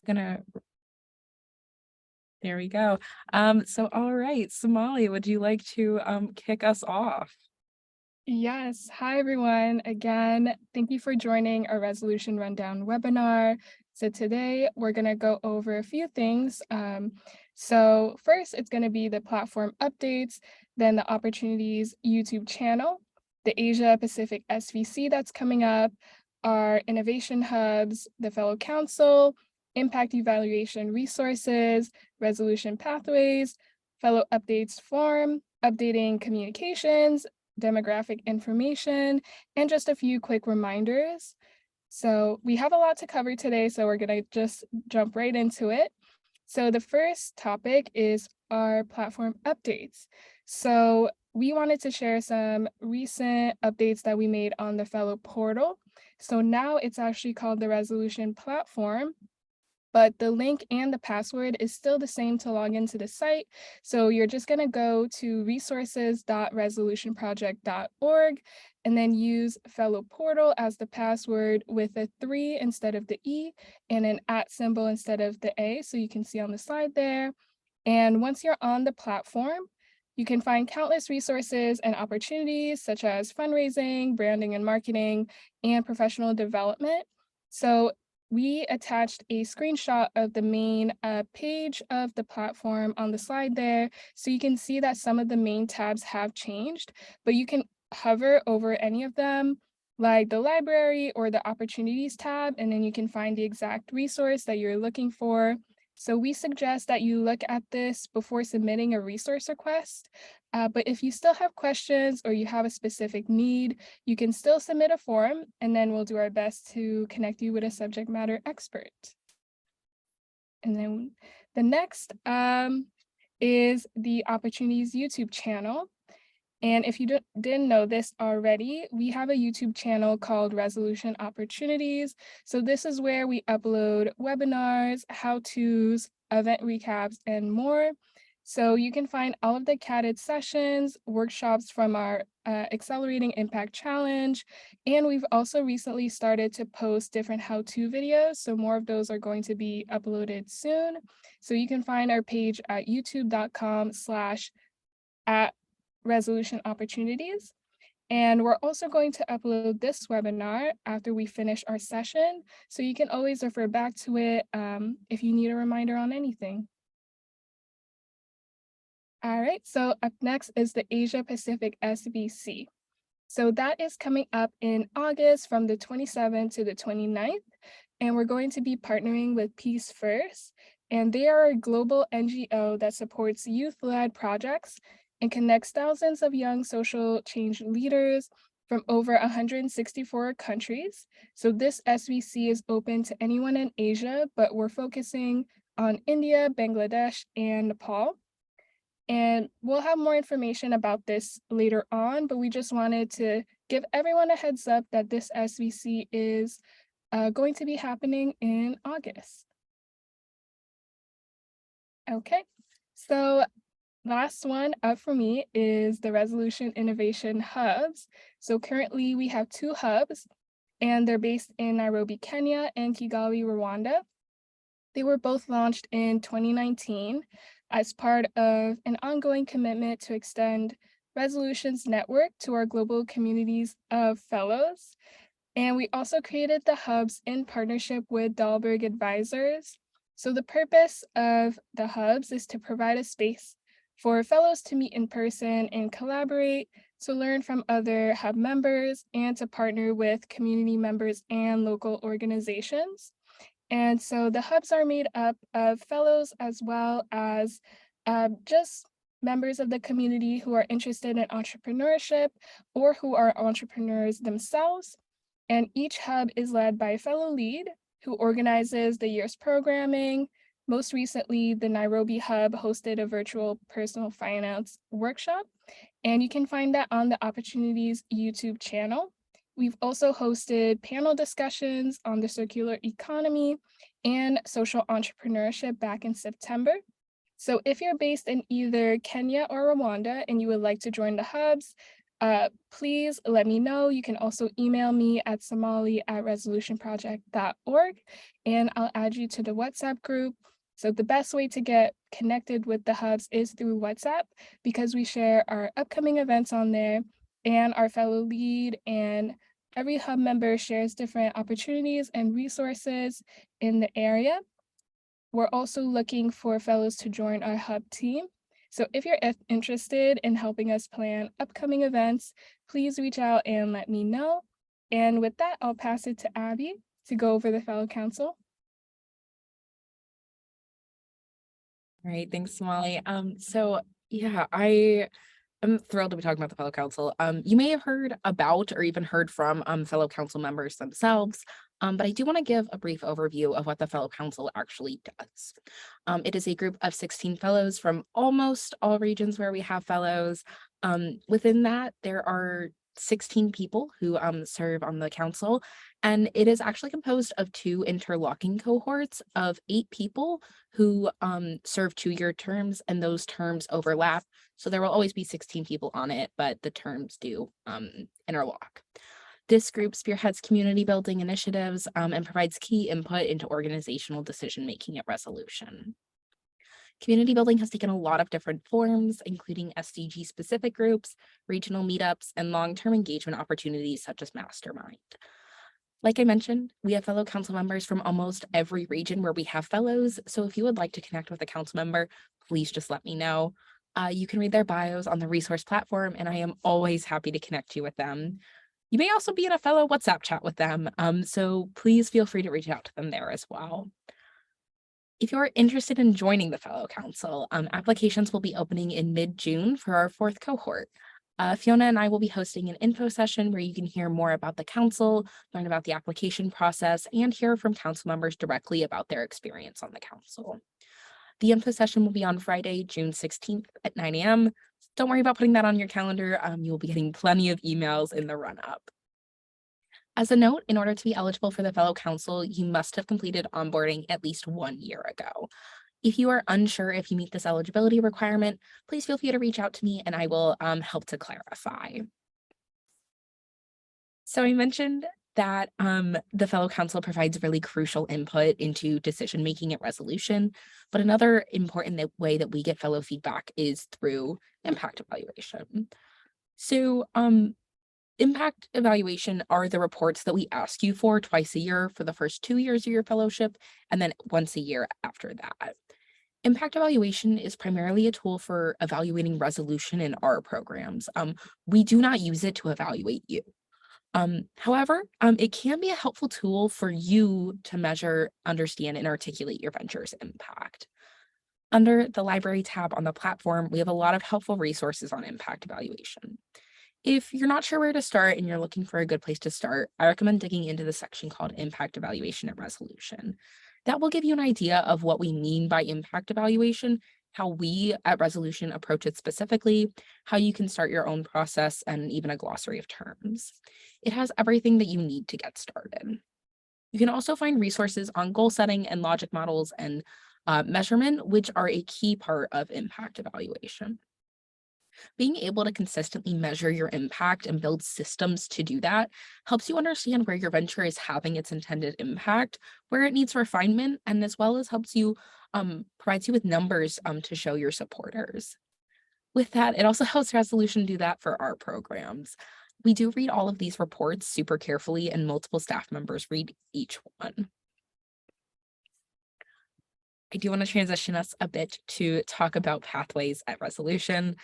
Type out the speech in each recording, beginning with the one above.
gonna There we go. So all right, Somali, would you like to kick us off? Yes. Hi, everyone. Again, thank you for joining our Resolution Rundown webinar. So today we're going to go over a few things. So first, it's going to be the platform updates, then the Opportunities YouTube channel, the Asia Pacific SVC that's coming up, our innovation hubs, the Fellow Council, impact evaluation resources, resolution pathways, Fellow Updates Forum, updating communications, demographic information, and just a few quick reminders. So we have a lot to cover today, so we're going to just jump right into it. So the first topic is our platform updates. So we wanted to share some recent updates that we made on the Fellow portal. So now it's actually called the Resolution Platform, but the link and the password is still the same to log into the site. So you're just going to go to resources.resolutionproject.org and then use Fellow Portal as the password with a 3 instead of the E and an @ symbol instead of the A. So you can see on the slide there. And once you're on the platform, you can find countless resources and opportunities such as fundraising, branding and marketing, and professional development. So we attached a screenshot of the main page of the platform on the slide there. So you can see that some of the main tabs have changed, but you can hover over any of them, like the library or the opportunities tab, and then you can find the exact resource that you're looking for. So we suggest that you look at this before submitting a resource request. But if you still have questions or you have a specific need, you can still submit a form, and then we'll do our best to connect you with a subject matter expert. And then the next is the Opportunities YouTube channel. And if you didn't know this already, we have a YouTube channel called Resolution Opportunities. So this is where we upload webinars, how-tos, event recaps, and more. So you can find all of the CADD sessions, workshops from our Accelerating Impact Challenge, and we've also recently started to post different how-to videos. So more of those are going to be uploaded soon. So you can find our page at youtube.com/at resolution opportunities. And we're also going to upload this webinar after we finish our session. So you can always refer back to it if you need a reminder on anything. All right, so up next is the Asia Pacific SBC. So that is coming up in August from the 27th to the 29th. And we're going to be partnering with Peace First. And they are a global NGO that supports youth-led projects and connects thousands of young social change leaders from over 164 countries. So this SVC is open to anyone in Asia, but we're focusing on India, Bangladesh, and Nepal. And we'll have more information about this later on, but we just wanted to give everyone a heads up that this SVC is going to be happening in August. Okay, so last one up for me is the Resolution Innovation Hubs. So currently we have 2 hubs, and they're based in Nairobi, Kenya, and Kigali, Rwanda. They were both launched in 2019 as part of an ongoing commitment to extend Resolution's network to our global communities of fellows. And we also created the hubs in partnership with Dahlberg Advisors. So the purpose of the hubs is to provide a space for fellows to meet in person and collaborate, to learn from other hub members, and to partner with community members and local organizations. And so the hubs are made up of fellows as well as just members of the community who are interested in entrepreneurship or who are entrepreneurs themselves. And each hub is led by a fellow lead who organizes the year's programming. Most recently, the Nairobi Hub hosted a virtual personal finance workshop, and you can find that on the Opportunities YouTube channel. We've also hosted panel discussions on the circular economy and social entrepreneurship back in September. So if you're based in either Kenya or Rwanda and you would like to join the hubs, please let me know. You can also email me at somali@resolutionproject.org, and I'll add you to the WhatsApp group. So the best way to get connected with the hubs is through WhatsApp because we share our upcoming events on there and our fellow lead, and every hub member shares different opportunities and resources in the area. We're also looking for fellows to join our hub team. So if you're interested in helping us plan upcoming events, please reach out and let me know. And with that, I'll pass it to Abby to go over the fellow council. All right, thanks, Somali. So yeah, I'm thrilled to be talking about the fellow council. You may have heard about or even heard from fellow council members themselves, but I do want to give a brief overview of what the fellow council actually does. It is a group of 16 fellows from almost all regions where we have fellows. Within that, there are 16 people who serve on the council, and it is actually composed of 2 interlocking cohorts of 8 people who serve 2-year terms, and those terms overlap. So there will always be 16 people on it, but the terms do interlock. This group spearheads community building initiatives and provides key input into organizational decision-making at Resolution. Community building has taken a lot of different forms, including SDG-specific groups, regional meetups, and long-term engagement opportunities such as Mastermind. Like I mentioned, we have fellow council members from almost every region where we have fellows, so if you would like to connect with a council member, please just let me know. You can read their bios on the resource platform, and I am always happy to connect you with them. You may also be in a fellow WhatsApp chat with them, so please feel free to reach out to them there as well. If you're interested in joining the fellow council, applications will be opening in mid-June for our 4th cohort. Fiona and I will be hosting an info session where you can hear more about the council, learn about the application process, and hear from council members directly about their experience on the council. The info session will be on Friday, June 16th at 9 a.m. Don't worry about putting that on your calendar. You will be getting plenty of emails in the run-up. As a note, in order to be eligible for the fellow council, you must have completed onboarding at least 1 year ago. If you are unsure if you meet this eligibility requirement, please feel free to reach out to me and I will help to clarify. So I mentioned that the fellow council provides really crucial input into decision-making at Resolution, but another important way that we get fellow feedback is through impact evaluation. So impact evaluation are the reports that we ask you for twice a year for the first 2 years of your fellowship, and then once a year after that. Impact evaluation is primarily a tool for evaluating Resolution in our programs. We do not use it to evaluate you. However, it can be a helpful tool for you to measure, understand, and articulate your venture's impact. Under the library tab on the platform, we have a lot of helpful resources on impact evaluation. If you're not sure where to start and you're looking for a good place to start, I recommend digging into the section called Impact Evaluation at Resolution. That will give you an idea of what we mean by impact evaluation, how we at Resolution approach it specifically, how you can start your own process, and even a glossary of terms. It has everything that you need to get started. You can also find resources on goal setting and logic models and measurement, which are a key part of impact evaluation. Being able to consistently measure your impact and build systems to do that helps you understand where your venture is having its intended impact, where it needs refinement, and as well as helps you provides you with numbers to show your supporters. With that, it also helps Resolution do that for our programs. We do read all of these reports super carefully, and multiple staff members read each one. I do want to transition us a bit to talk about pathways at Resolution.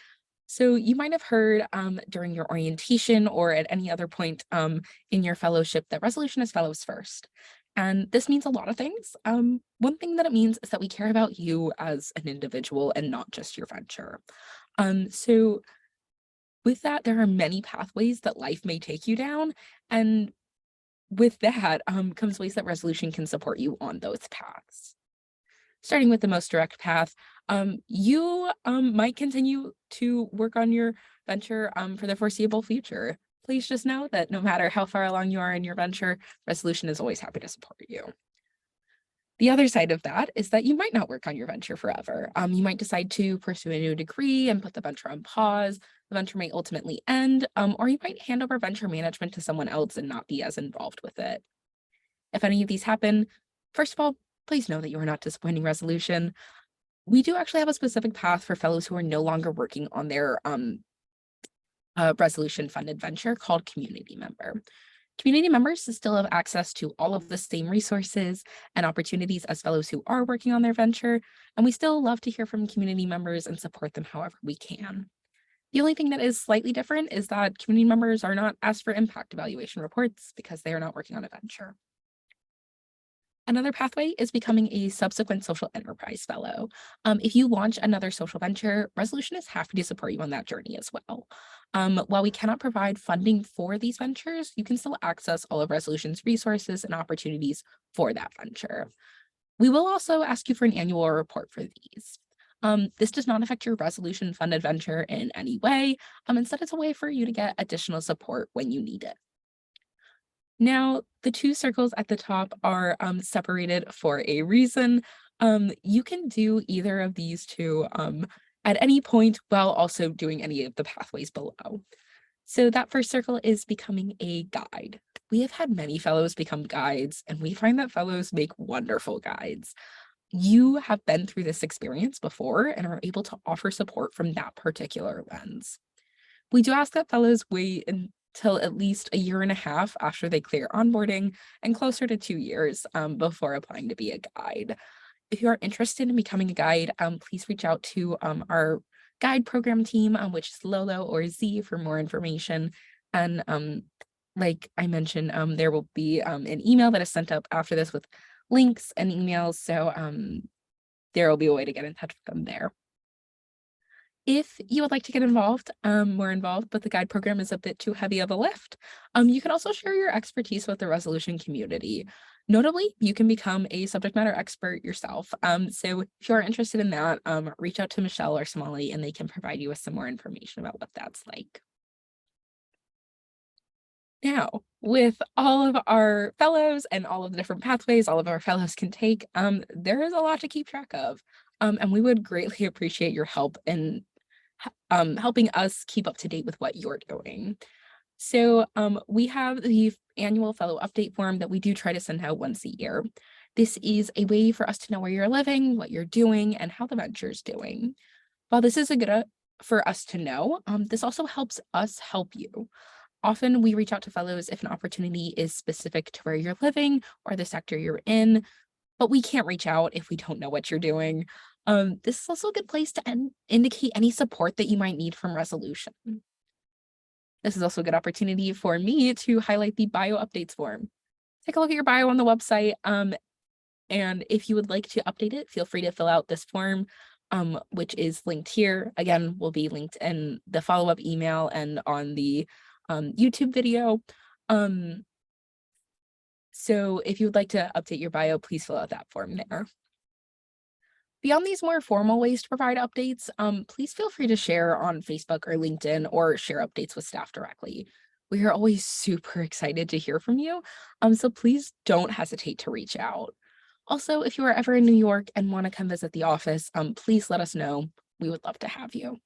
So you might have heard during your orientation or at any other point in your fellowship that Resolution is fellows first. And this means a lot of things. One thing that it means is that we care about you as an individual and not just your venture. So with that, there are many pathways that life may take you down. And with that comes ways that Resolution can support you on those paths. Starting with the most direct path, you might continue to work on your venture for the foreseeable future. Please just know that no matter how far along you are in your venture, Resolution is always happy to support you. The other side of that is that you might not work on your venture forever. You might decide to pursue a new degree and put the venture on pause. The venture may ultimately end, or you might hand over venture management to someone else and not be as involved with it. If any of these happen, first of all, please know that you are not disappointing Resolution. We do actually have a specific path for fellows who are no longer working on their Resolution funded venture called Community Member. Community members still have access to all of the same resources and opportunities as fellows who are working on their venture, and we still love to hear from community members and support them however we can. The only thing that is slightly different is that community members are not asked for impact evaluation reports because they are not working on a venture. Another pathway is becoming a subsequent social enterprise fellow. If you launch another social venture, Resolution is happy to support you on that journey as well. While we cannot provide funding for these ventures, you can still access all of Resolution's resources and opportunities for that venture. We will also ask you for an annual report for these. This does not affect your Resolution funded venture in any way. Instead, it's a way for you to get additional support when you need it. Now, the two circles at the top are separated for a reason. You can do either of these two at any point while also doing any of the pathways below. So that first circle is becoming a guide. We have had many fellows become guides, and we find that fellows make wonderful guides. You have been through this experience before and are able to offer support from that particular lens. We do ask that fellows wait until at least a year and a half after they clear onboarding and closer to 2 years before applying to be a guide. If you are interested in becoming a guide, please reach out to our guide program team, which is Lolo or Z for more information. And like I mentioned, there will be an email that is sent up after this with links and emails. So there will be a way to get in touch with them there. If you would like to get involved, more involved, but the guide program is a bit too heavy of a lift, you can also share your expertise with the Resolution community. Notably, you can become a subject matter expert yourself. So if you are interested in that, reach out to Michelle or Somali and they can provide you with some more information about what that's like. Now, with all of our fellows and all of the different pathways all of our fellows can take, there is a lot to keep track of. And we would greatly appreciate your help in helping us keep up to date with what you're doing. So we have the annual fellow update form that we do try to send out once a year. This is a way for us to know where you're living, what you're doing, and how the venture is doing. While this is a good for us to know, this also helps us help you. Often we reach out to fellows if an opportunity is specific to where you're living or the sector you're in, but we can't reach out if we don't know what you're doing. This is also a good place to indicate any support that you might need from Resolution. This is also a good opportunity for me to highlight the bio updates form. Take a look at your bio on the website. And if you would like to update it, feel free to fill out this form, which is linked here. Again, will be linked in the follow-up email and on the YouTube video. So if you would like to update your bio, please fill out that form there. Beyond these more formal ways to provide updates, please feel free to share on Facebook or LinkedIn or share updates with staff directly. We are always super excited to hear from you, so please don't hesitate to reach out. Also, if you are ever in New York and want to come visit the office, please let us know. We would love to have you.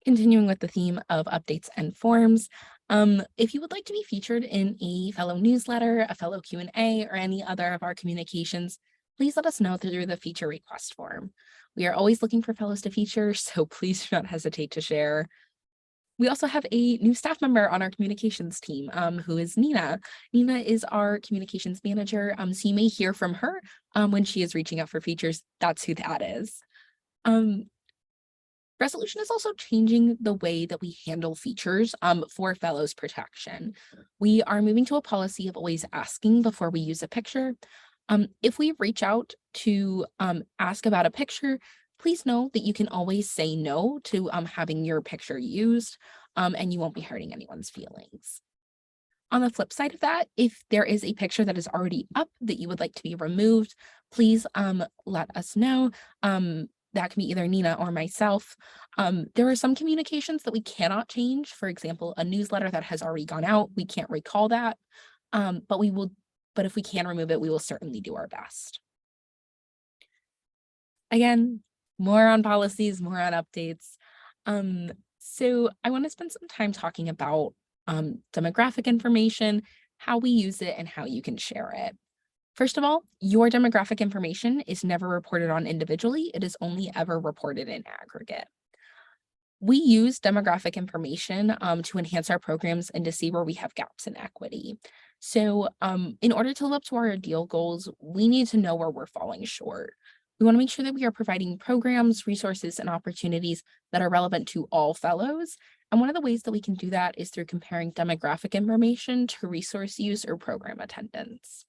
Continuing with the theme of updates and forms, if you would like to be featured in a fellow newsletter, a fellow Q&A, or any other of our communications, please let us know through the feature request form. We are always looking for fellows to feature, so please do not hesitate to share. We also have a new staff member on our communications team, who is Nina. Nina is our communications manager, so you may hear from her when she is reaching out for features. That's who that is. Resolution is also changing the way that we handle features for fellows protection. We are moving to a policy of always asking before we use a picture. If we reach out to ask about a picture, please know that you can always say no to having your picture used, and you won't be hurting anyone's feelings. On the flip side of that, if there is a picture that is already up that you would like to be removed, please let us know. That can be either Nina or myself. There are some communications that we cannot change. For example, a newsletter that has already gone out, we can't recall that, but we will but if we can remove it, we will certainly do our best. Again, more on policies, more on updates. So I want to spend some time talking about demographic information, how we use it, and how you can share it. First of all, your demographic information is never reported on individually. It is only ever reported in aggregate. We use demographic information to enhance our programs and to see where we have gaps in equity. So in order to live up to our ideal goals, we need to know where we're falling short. We want to make sure that we are providing programs, resources, and opportunities that are relevant to all fellows. And one of the ways that we can do that is through comparing demographic information to resource use or program attendance.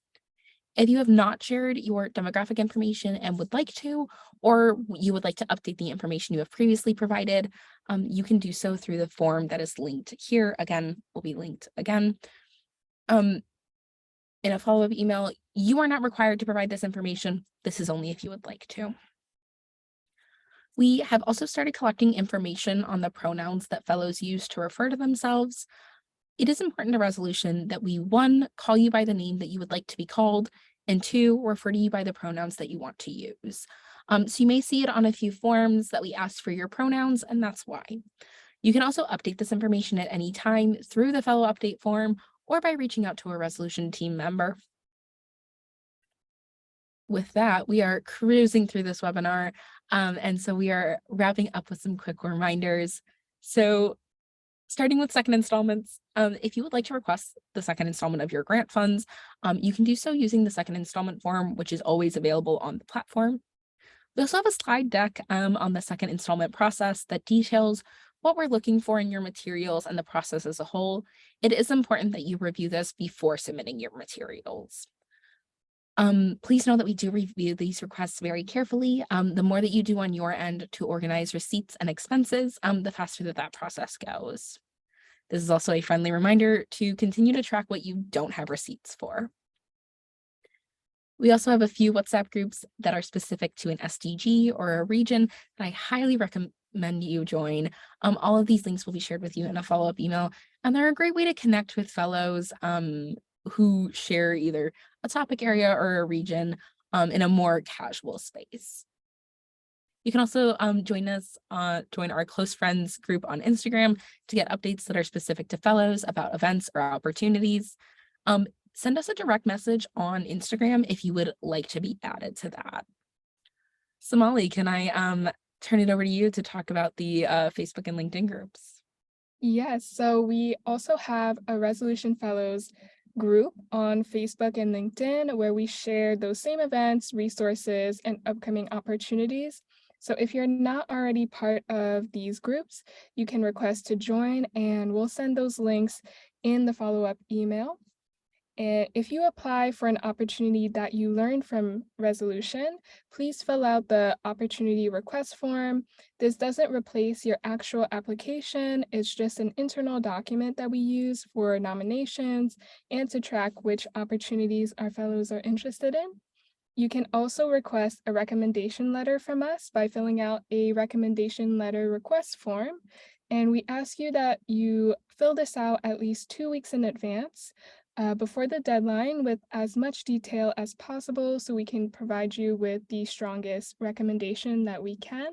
If you have not shared your demographic information and would like to, or you would like to update the information you have previously provided, you can do so through the form that is linked here. Again, will be linked again. In a follow-up email, you are not required to provide this information. This is only if you would like to. We have also started collecting information on the pronouns that fellows use to refer to themselves. It is important to resolution that we, 1, call you by the name that you would like to be called, and 2, refer to you by the pronouns that you want to use. So you may see it on a few forms that we asked for your pronouns, and that's why. You can also update this information at any time through the fellow update form or by reaching out to a resolution team member. With that, we are cruising through this webinar, and so we are wrapping up with some quick reminders. So starting with second installments, if you would like to request the second installment of your grant funds, you can do so using the second installment form, which is always available on the platform. We also have a slide deck on the second installment process that details what we're looking for in your materials and the process as a whole. It is important that you review this before submitting your materials. Please know that we do review these requests very carefully. The more that you do on your end to organize receipts and expenses, the faster that process goes. This is also a friendly reminder to continue to track what you don't have receipts for. We also have a few WhatsApp groups that are specific to an SDG or a region that I highly recommend you join. All of these links will be shared with you in a follow-up email, and they're a great way to connect with fellows who share either a topic area or a region in a more casual space. You can also join our close friends group on Instagram to get updates that are specific to fellows about events or opportunities. Send us a direct message on Instagram if you would like to be added to that. Somali, can I turn it over to you to talk about the Facebook and LinkedIn groups? Yes, so we also have a Resolution Fellows group on Facebook and LinkedIn where we share those same events, resources, and upcoming opportunities. So if you're not already part of these groups, you can request to join and we'll send those links in the follow-up email. And if you apply for an opportunity that you learned from Resolution, please fill out the opportunity request form. This doesn't replace your actual application. It's just an internal document that we use for nominations and to track which opportunities our fellows are interested in. You can also request a recommendation letter from us by filling out a recommendation letter request form. And we ask you that you fill this out at least 2 weeks in advance before the deadline with as much detail as possible so we can provide you with the strongest recommendation that we can.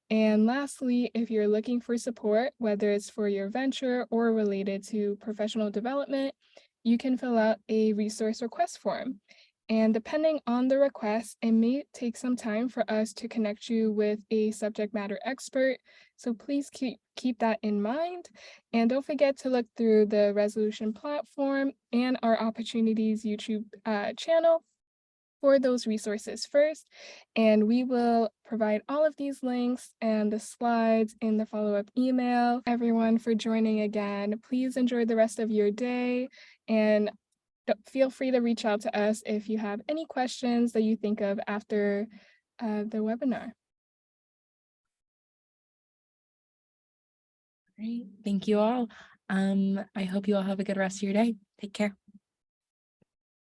And lastly, if you're looking for support, whether it's for your venture or related to professional development, you can fill out a resource request form. And depending on the request, it may take some time for us to connect you with a subject matter expert. So please keep that in mind. And don't forget to look through the Resolution platform and our Opportunities YouTube channel for those resources first. And we will provide all of these links and the slides in the follow-up email. Everyone for joining again. Please enjoy the rest of your day and feel free to reach out to us if you have any questions that you think of after the webinar. Great. Thank you all. I hope you all have a good rest of your day. Take care.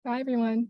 Bye, everyone.